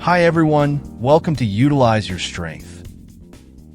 Hi everyone, welcome to Utilize Your Strength.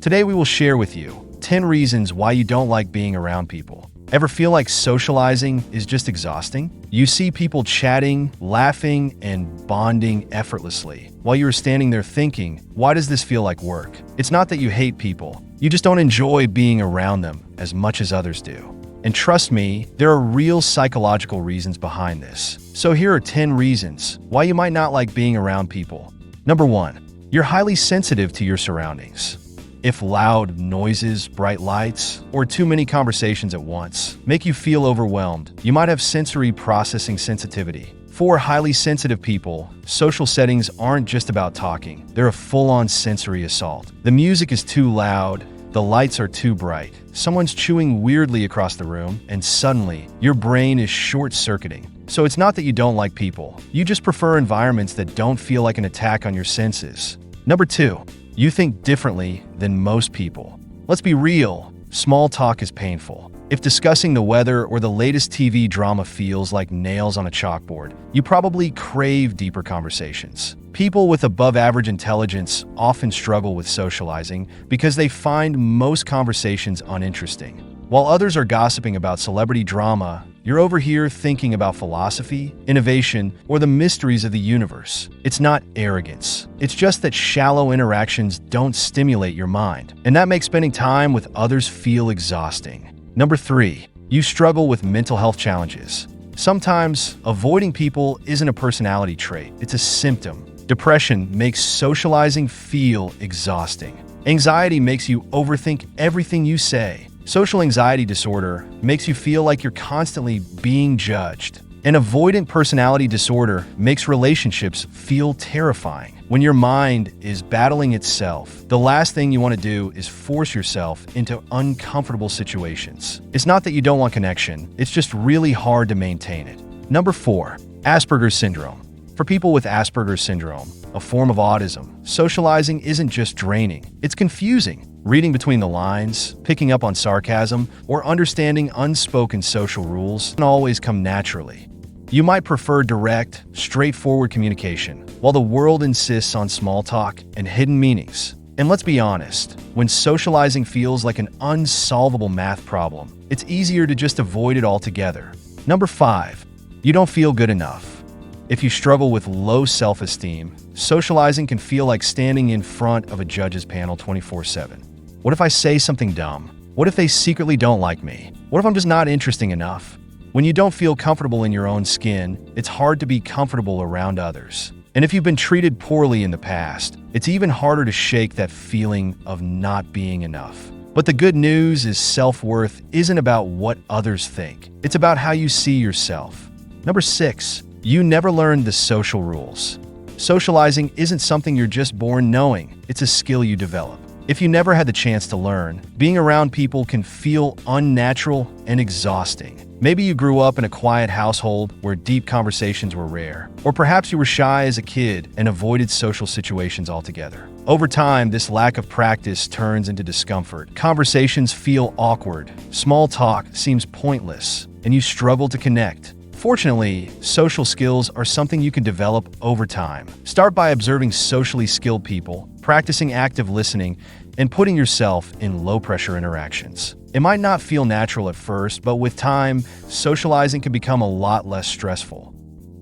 Today we will share with you 10 reasons why you don't like being around people. Ever feel like socializing is just exhausting? You see people chatting, laughing, and bonding effortlessly, while you are standing there thinking, why does this feel like work? It's not that you hate people, you just don't enjoy being around them as much as others do. And trust me, there are real psychological reasons behind this. So here are 10 reasons why you might not like being around people. Number 1, you're highly sensitive to your surroundings. If loud noises, bright lights, or too many conversations at once make you feel overwhelmed, you might have sensory processing sensitivity. For highly sensitive people, social settings aren't just about talking, they're a full-on sensory assault. The music is too loud, the lights are too bright, someone's chewing weirdly across the room, and suddenly, your brain is short-circuiting. So it's not that you don't like people, you just prefer environments that don't feel like an attack on your senses. Number 2, you think differently than most people. Let's be real, small talk is painful. If discussing the weather or the latest TV drama feels like nails on a chalkboard, you probably crave deeper conversations. People with above-average intelligence often struggle with socializing because they find most conversations uninteresting. While others are gossiping about celebrity drama, you're over here thinking about philosophy, innovation, or the mysteries of the universe. It's not arrogance. It's just that shallow interactions don't stimulate your mind, and that makes spending time with others feel exhausting. Number 3, you struggle with mental health challenges. Sometimes, avoiding people isn't a personality trait, it's a symptom. Depression makes socializing feel exhausting. Anxiety makes you overthink everything you say. Social anxiety disorder makes you feel like you're constantly being judged. An avoidant personality disorder makes relationships feel terrifying. When your mind is battling itself, the last thing you want to do is force yourself into uncomfortable situations. It's not that you don't want connection, it's just really hard to maintain it. Number 4, Asperger syndrome. For people with Asperger syndrome, a form of autism, socializing isn't just draining, it's confusing. Reading between the lines, picking up on sarcasm, or understanding unspoken social rules don't always come naturally. You might prefer direct, straightforward communication, while the world insists on small talk and hidden meanings. And let's be honest, when socializing feels like an unsolvable math problem, it's easier to just avoid it altogether. Number 5, you don't feel good enough. If you struggle with low self-esteem, socializing can feel like standing in front of a judge's panel 24/7. What if I say something dumb? What if they secretly don't like me? What if I'm just not interesting enough? When you don't feel comfortable in your own skin, it's hard to be comfortable around others. And if you've been treated poorly in the past, it's even harder to shake that feeling of not being enough. But the good news is self-worth isn't about what others think. It's about how you see yourself. Number 6, you never learned the social rules. Socializing isn't something you're just born knowing, it's a skill you develop. If you never had the chance to learn, being around people can feel unnatural and exhausting. Maybe you grew up in a quiet household where deep conversations were rare, or perhaps you were shy as a kid and avoided social situations altogether. Over time, this lack of practice turns into discomfort. Conversations feel awkward, small talk seems pointless, and you struggle to connect. Fortunately, social skills are something you can develop over time. Start by observing socially skilled people, practicing active listening, and putting yourself in low-pressure interactions. It might not feel natural at first, but with time, socializing can become a lot less stressful.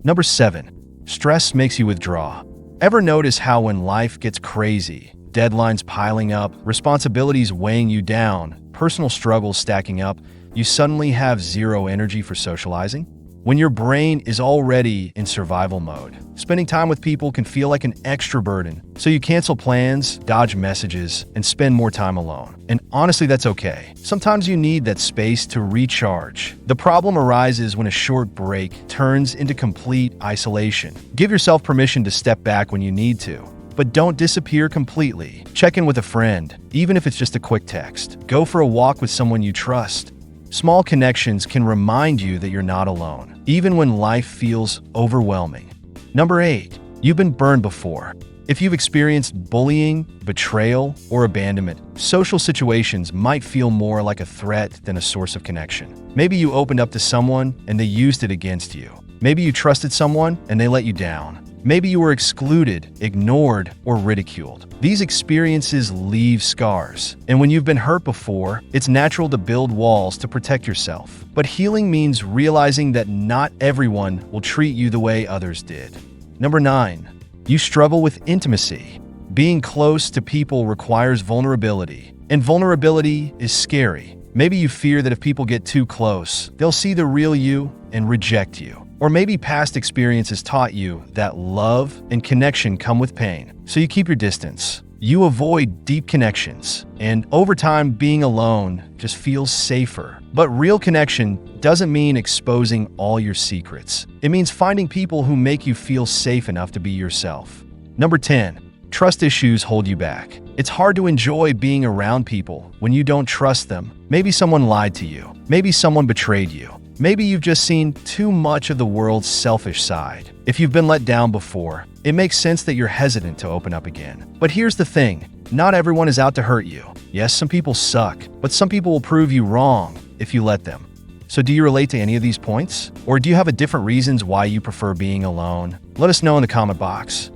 Number 7, stress makes you withdraw. Ever notice how when life gets crazy, deadlines piling up, responsibilities weighing you down, personal struggles stacking up, you suddenly have zero energy for socializing? When your brain is already in survival mode, spending time with people can feel like an extra burden, so you cancel plans, dodge messages, and spend more time alone. And honestly, that's okay. Sometimes you need that space to recharge. The problem arises when a short break turns into complete isolation. Give yourself permission to step back when you need to, but don't disappear completely. Check in with a friend, even if it's just a quick text. Go for a walk with someone you trust. Small connections can remind you that you're not alone, even when life feels overwhelming. Number 8, you've been burned before. If you've experienced bullying, betrayal, or abandonment, social situations might feel more like a threat than a source of connection. Maybe you opened up to someone and they used it against you. Maybe you trusted someone and they let you down. Maybe you were excluded, ignored, or ridiculed. These experiences leave scars. And when you've been hurt before, it's natural to build walls to protect yourself. But healing means realizing that not everyone will treat you the way others did. Number 9. You struggle with intimacy. Being close to people requires vulnerability. And vulnerability is scary. Maybe you fear that if people get too close, they'll see the real you and reject you. Or maybe past experiences taught you that love and connection come with pain, so you keep your distance. You avoid deep connections, and over time, being alone just feels safer. But real connection doesn't mean exposing all your secrets. It means finding people who make you feel safe enough to be yourself. Number 10. Trust issues hold you back. It's hard to enjoy being around people when you don't trust them. Maybe someone lied to you. Maybe someone betrayed you. Maybe you've just seen too much of the world's selfish side. If you've been let down before, it makes sense that you're hesitant to open up again. But here's the thing, not everyone is out to hurt you. Yes, some people suck, but some people will prove you wrong if you let them. So do you relate to any of these points? Or do you have different reasons why you prefer being alone? Let us know in the comment box.